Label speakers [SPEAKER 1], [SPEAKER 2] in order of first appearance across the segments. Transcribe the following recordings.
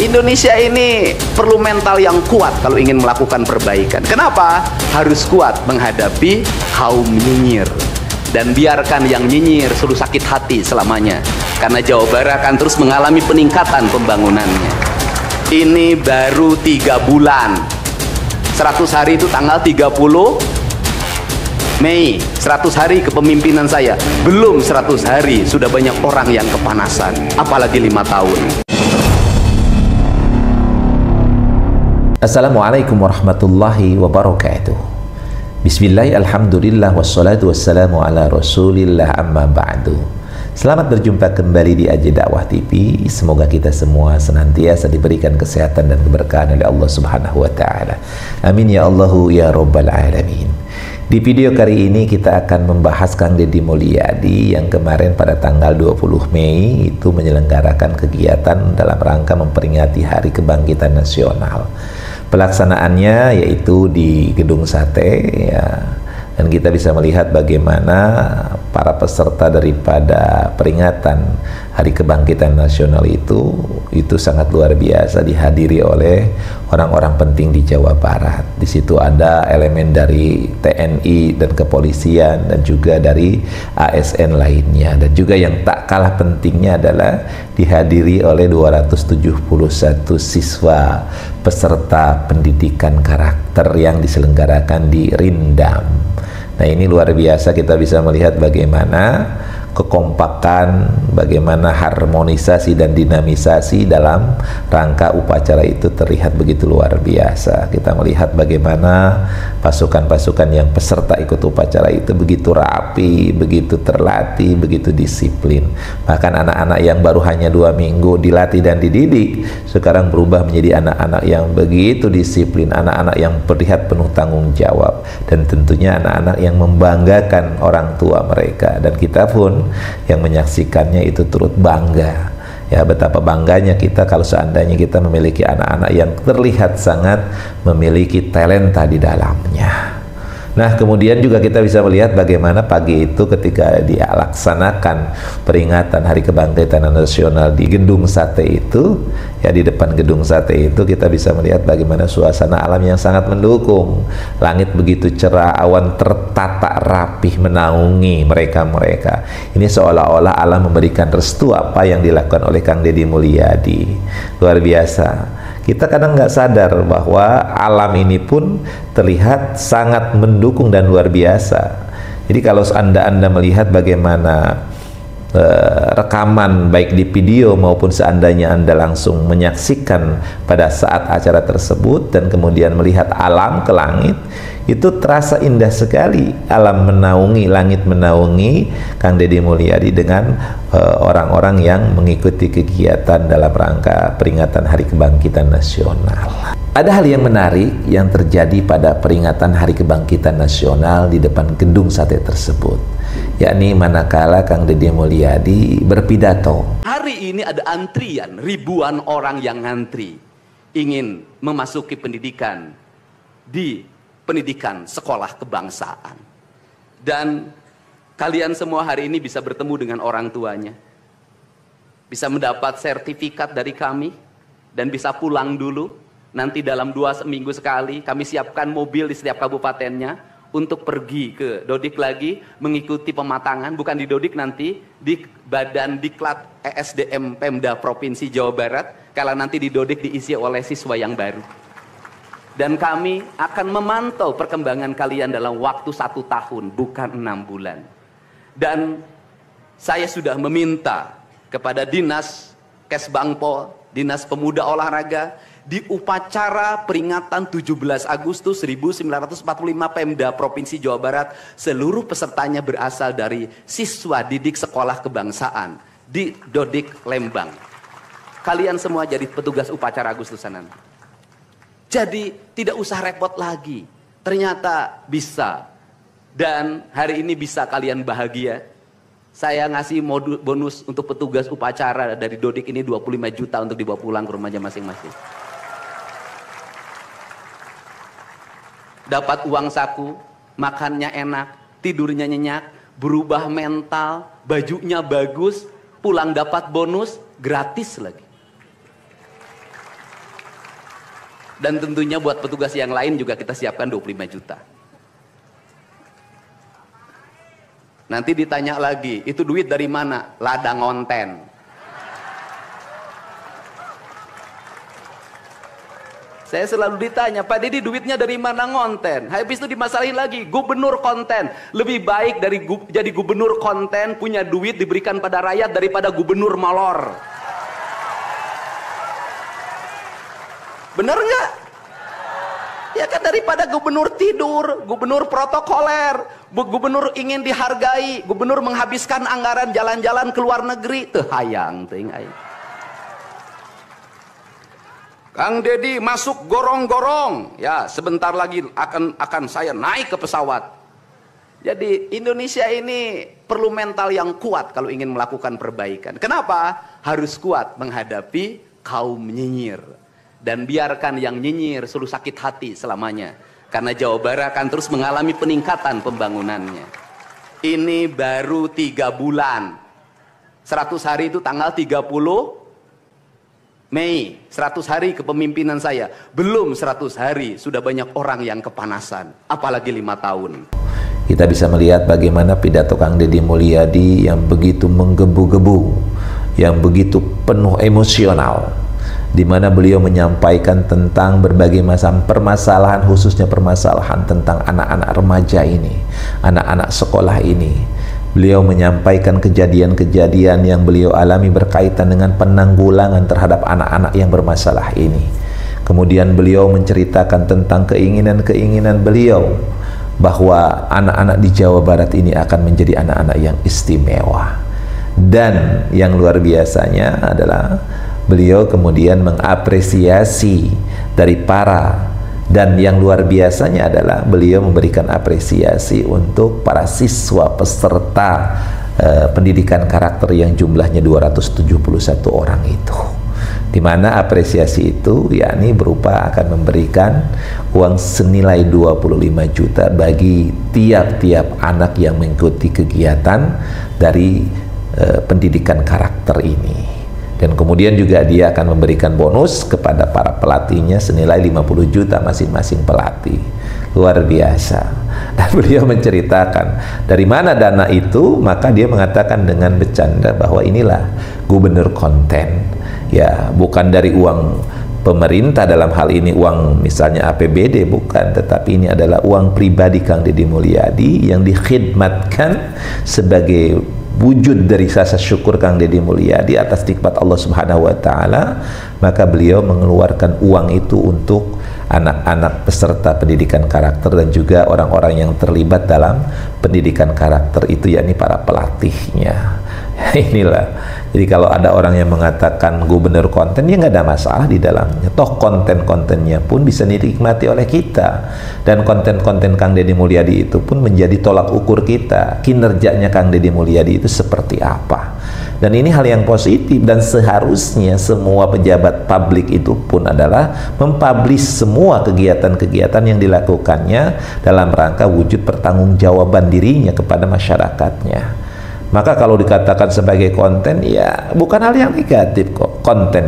[SPEAKER 1] Indonesia ini perlu mental yang kuat kalau ingin melakukan perbaikan. Kenapa? Harus kuat menghadapi kaum nyinyir. Dan biarkan yang nyinyir suruh sakit hati selamanya. Karena Jawa Barat akan terus mengalami peningkatan pembangunannya. Ini baru 3 bulan. 100 hari itu tanggal 30 Mei. 100 hari kepemimpinan saya. Belum 100 hari sudah banyak orang yang kepanasan. Apalagi 5 tahun.
[SPEAKER 2] Assalamualaikum warahmatullahi wabarakatuh. Bismillah, alhamdulillah, wassalatu wassalamu ala rasulillah, amma ba'du. Selamat berjumpa kembali di AJ Dakwah TV. Semoga kita semua senantiasa diberikan kesehatan dan keberkahan oleh Allah Subhanahu wa Ta'ala. Amin ya Allahu ya Rabbal Alamin. Di video kali ini kita akan membahas Kang Deddy Mulyadi yang kemarin pada tanggal 20 Mei itu menyelenggarakan kegiatan dalam rangka memperingati Hari Kebangkitan Nasional. Pelaksanaannya yaitu di Gedung Sate ya. Dan kita bisa melihat bagaimana para peserta daripada peringatan Hari Kebangkitan Nasional itu sangat luar biasa, dihadiri oleh orang-orang penting di Jawa Barat. Di situ ada elemen dari TNI dan kepolisian dan juga dari ASN lainnya. Dan juga yang tak kalah pentingnya adalah dihadiri oleh 271 siswa peserta pendidikan karakter yang diselenggarakan di Rindam. Nah, ini luar biasa, kita bisa melihat bagaimana kekompakan, bagaimana harmonisasi dan dinamisasi dalam rangka upacara itu terlihat begitu luar biasa. Kita melihat bagaimana pasukan-pasukan yang peserta ikut upacara itu begitu rapi, begitu terlatih, begitu disiplin. Bahkan anak-anak yang baru hanya 2 minggu dilatih dan dididik sekarang berubah menjadi anak-anak yang begitu disiplin, anak-anak yang terlihat penuh tanggung jawab, dan tentunya anak-anak yang membanggakan orang tua mereka. Dan kita pun yang menyaksikannya itu turut bangga. Ya, betapa bangganya kita kalau seandainya kita memiliki anak-anak yang terlihat sangat memiliki talenta di dalamnya. Nah, kemudian juga kita bisa melihat bagaimana pagi itu ketika dilaksanakan peringatan Hari Kebangkitan Nasional di Gedung Sate itu, ya di depan Gedung Sate itu kita bisa melihat bagaimana suasana alam yang sangat mendukung. Langit begitu cerah, awan tertata rapih menaungi mereka-mereka. Ini seolah-olah alam memberikan restu apa yang dilakukan oleh Kang Deddy Mulyadi. Luar biasa. Kita kadang nggak sadar bahwa alam ini pun terlihat sangat mendukung dan luar biasa. Jadi kalau Anda melihat bagaimana rekaman baik di video maupun seandainya Anda langsung menyaksikan pada saat acara tersebut dan kemudian melihat alam ke langit, itu terasa indah sekali. Alam menaungi, langit menaungi Kang Deddy Mulyadi dengan orang-orang yang mengikuti kegiatan dalam rangka peringatan Hari Kebangkitan Nasional. Ada hal yang menarik yang terjadi pada peringatan Hari Kebangkitan Nasional di depan Gedung Sate tersebut, yakni manakala Kang Deddy Mulyadi berpidato.
[SPEAKER 1] Hari ini ada antrian, ribuan orang yang ngantri ingin memasuki pendidikan di pendidikan sekolah kebangsaan. Dan kalian semua hari ini bisa bertemu dengan orang tuanya, bisa mendapat sertifikat dari kami, dan bisa pulang dulu. Nanti dalam 2 minggu sekali kami siapkan mobil di setiap kabupatennya untuk pergi ke Dodik lagi mengikuti pematangan, bukan di Dodik, nanti di Badan Diklat ESDM Pemda Provinsi Jawa Barat, kalau nanti di Dodik diisi oleh siswa yang baru. Dan kami akan memantau perkembangan kalian dalam waktu 1 tahun, bukan 6 bulan. Dan saya sudah meminta kepada Dinas Kesbangpol, Dinas Pemuda Olahraga, di upacara peringatan 17 Agustus 1945 Pemda Provinsi Jawa Barat, seluruh pesertanya berasal dari siswa didik sekolah kebangsaan di Dodik Lembang. Kalian semua jadi petugas upacara Agustusan nanti. Jadi tidak usah repot lagi. Ternyata bisa. Dan hari ini bisa kalian bahagia. Saya ngasih bonus untuk petugas upacara dari Dodik ini 25 juta untuk dibawa pulang ke rumahnya masing-masing. Dapat uang saku, makannya enak, tidurnya nyenyak, berubah mental, bajunya bagus, pulang dapat bonus, gratis lagi. Dan tentunya buat petugas yang lain juga kita siapkan 25 juta. Nanti ditanya lagi, itu duit dari mana? Ladang konten. Saya selalu ditanya, Pak Deddy duitnya dari mana ngonten? Habis itu dimasalahin lagi, gubernur konten. Lebih baik dari jadi gubernur konten, punya duit diberikan pada rakyat daripada gubernur molor. Bener nggak? Ya kan, daripada gubernur tidur, gubernur protokoler, gubernur ingin dihargai, gubernur menghabiskan anggaran jalan-jalan ke luar negeri, teu hayang teuing aya. Kang Deddy masuk gorong-gorong, ya sebentar lagi akan saya naik ke pesawat. Jadi Indonesia ini perlu mental yang kuat kalau ingin melakukan perbaikan. Kenapa? Harus kuat menghadapi kaum nyinyir. Dan biarkan yang nyinyir selalu sakit hati selamanya. Karena Jawa Barat akan terus mengalami peningkatan pembangunannya. Ini baru 3 bulan. 100 hari itu tanggal 30 Mei, 100 hari kepemimpinan saya. Belum 100 hari, sudah banyak orang yang kepanasan. Apalagi 5 tahun.
[SPEAKER 2] Kita bisa melihat bagaimana pidato Kang Deddy Mulyadi yang begitu menggebu-gebu, yang begitu penuh emosional, di mana beliau menyampaikan tentang berbagai macam permasalahan, khususnya permasalahan tentang anak-anak remaja ini, anak-anak sekolah ini. Beliau menyampaikan kejadian-kejadian yang beliau alami berkaitan dengan penanggulangan terhadap anak-anak yang bermasalah ini. Kemudian beliau menceritakan tentang keinginan-keinginan beliau bahwa anak-anak di Jawa Barat ini akan menjadi anak-anak yang istimewa. Dan yang luar biasanya adalah beliau kemudian mengapresiasi dari dan yang luar biasanya adalah beliau memberikan apresiasi untuk para siswa peserta pendidikan karakter yang jumlahnya 271 orang itu, di mana apresiasi itu yakni berupa akan memberikan uang senilai 25 juta bagi tiap-tiap anak yang mengikuti kegiatan dari pendidikan karakter ini. Dan kemudian juga dia akan memberikan bonus kepada para pelatihnya senilai 50 juta masing-masing pelatih. Luar biasa. Dan beliau menceritakan dari mana dana itu, maka dia mengatakan dengan bercanda bahwa inilah gubernur konten. Ya, bukan dari uang pemerintah, dalam hal ini uang misalnya APBD, bukan, tetapi ini adalah uang pribadi Kang Deddy Mulyadi yang dikhidmatkan sebagai wujud dari rasa syukur Kang Deddy Mulyadi atas nikmat Allah Subhanahu wa taala. Maka beliau mengeluarkan uang itu untuk anak-anak peserta pendidikan karakter dan juga orang-orang yang terlibat dalam pendidikan karakter itu, yakni para pelatihnya. Inilah, jadi kalau ada orang yang mengatakan gubernur konten, ya nggak ada masalah di dalamnya. Toh konten-kontennya pun bisa dinikmati oleh kita, dan konten-konten Kang Deddy Mulyadi itu pun menjadi tolak ukur kita, kinerjanya Kang Deddy Mulyadi itu seperti apa. Dan ini hal yang positif, dan seharusnya semua pejabat publik itu pun adalah mempublish semua kegiatan-kegiatan yang dilakukannya dalam rangka wujud pertanggungjawaban dirinya kepada masyarakatnya. Maka kalau dikatakan sebagai konten, ya bukan hal yang negatif kok. Konten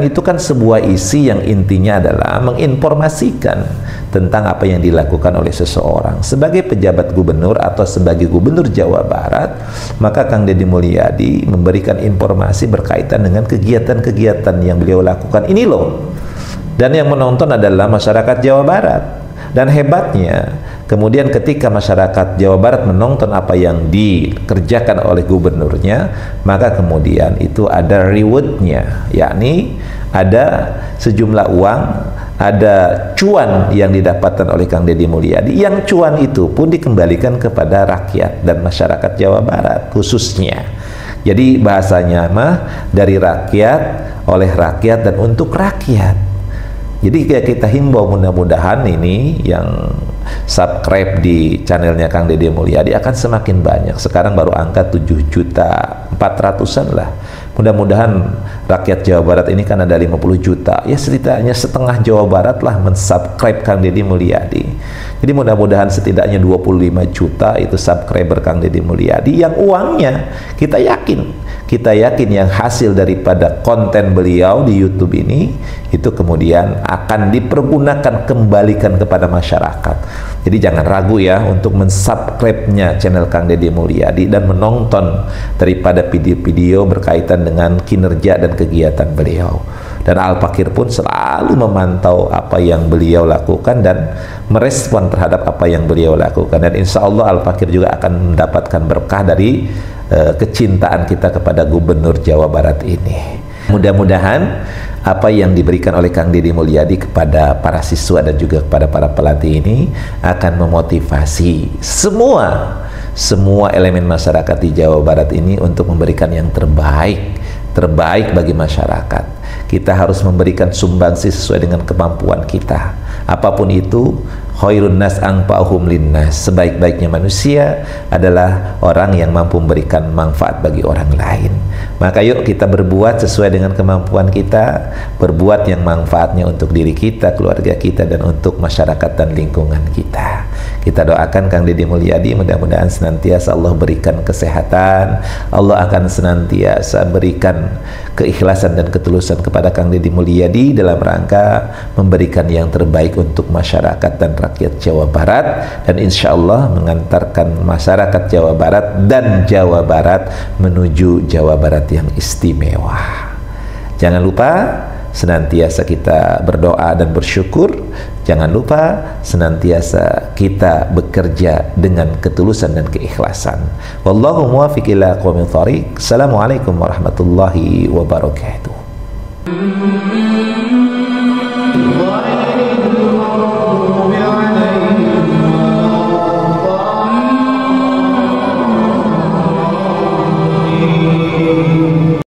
[SPEAKER 2] itu kan sebuah isi yang intinya adalah menginformasikan tentang apa yang dilakukan oleh seseorang. Sebagai pejabat gubernur atau sebagai gubernur Jawa Barat, maka Kang Deddy Mulyadi memberikan informasi berkaitan dengan kegiatan-kegiatan yang beliau lakukan ini loh. Dan yang menonton adalah masyarakat Jawa Barat. Dan hebatnya, kemudian ketika masyarakat Jawa Barat menonton apa yang dikerjakan oleh gubernurnya, maka kemudian itu ada rewardnya, yakni ada sejumlah uang, ada cuan yang didapatkan oleh Kang Deddy Mulyadi, yang cuan itu pun dikembalikan kepada rakyat dan masyarakat Jawa Barat khususnya. Jadi bahasanya mah dari rakyat, oleh rakyat, dan untuk rakyat. Jadi kita himbau mudah-mudahan ini yang subscribe di channelnya Kang Deddy Mulyadi akan semakin banyak. Sekarang baru angka 7.400.000-an lah. Mudah-mudahan rakyat Jawa Barat ini kan ada 50 juta. Ya setidaknya setengah Jawa Barat lah mensubscribe Kang Deddy Mulyadi. Jadi mudah-mudahan setidaknya 25 juta itu subscriber Kang Deddy Mulyadi yang uangnya kita yakin kita yakin yang hasil daripada konten beliau di YouTube ini itu kemudian akan dipergunakan kembalikan kepada masyarakat. Jadi jangan ragu ya untuk mensubscribe-nya channel Kang Deddy Mulyadi dan menonton daripada video-video berkaitan dengan kinerja dan kegiatan beliau. Dan Al-Fakir pun selalu memantau apa yang beliau lakukan dan merespon terhadap apa yang beliau lakukan, dan insya Allah Al-Fakir juga akan mendapatkan berkah dari kecintaan kita kepada Gubernur Jawa Barat ini. Mudah-mudahan apa yang diberikan oleh Kang Deddy Mulyadi kepada para siswa dan juga kepada para pelatih ini akan memotivasi semua elemen masyarakat di Jawa Barat ini untuk memberikan yang terbaik bagi masyarakat. Kita harus memberikan sumbangsi sesuai dengan kemampuan kita. Apapun itu, khairun nas anfa'uhum linnas. Sebaik-baiknya manusia adalah orang yang mampu memberikan manfaat bagi orang lain. Maka yuk kita berbuat sesuai dengan kemampuan kita, berbuat yang manfaatnya untuk diri kita, keluarga kita, dan untuk masyarakat dan lingkungan kita. Kita doakan Kang Deddy Mulyadi mudah-mudahan senantiasa Allah berikan kesehatan, Allah akan senantiasa berikan keikhlasan dan ketulusan kepada Kang Deddy Mulyadi dalam rangka memberikan yang terbaik untuk masyarakat dan rakyat Jawa Barat, dan insya Allah mengantarkan masyarakat Jawa Barat dan Jawa Barat menuju Jawa Barat yang istimewa. Jangan lupa senantiasa kita berdoa dan bersyukur. Jangan lupa senantiasa kita bekerja dengan ketulusan dan keikhlasan. Wallahu muwaffiq ila aqwamit thoriq. Assalamualaikum warahmatullahi wabarakatuh.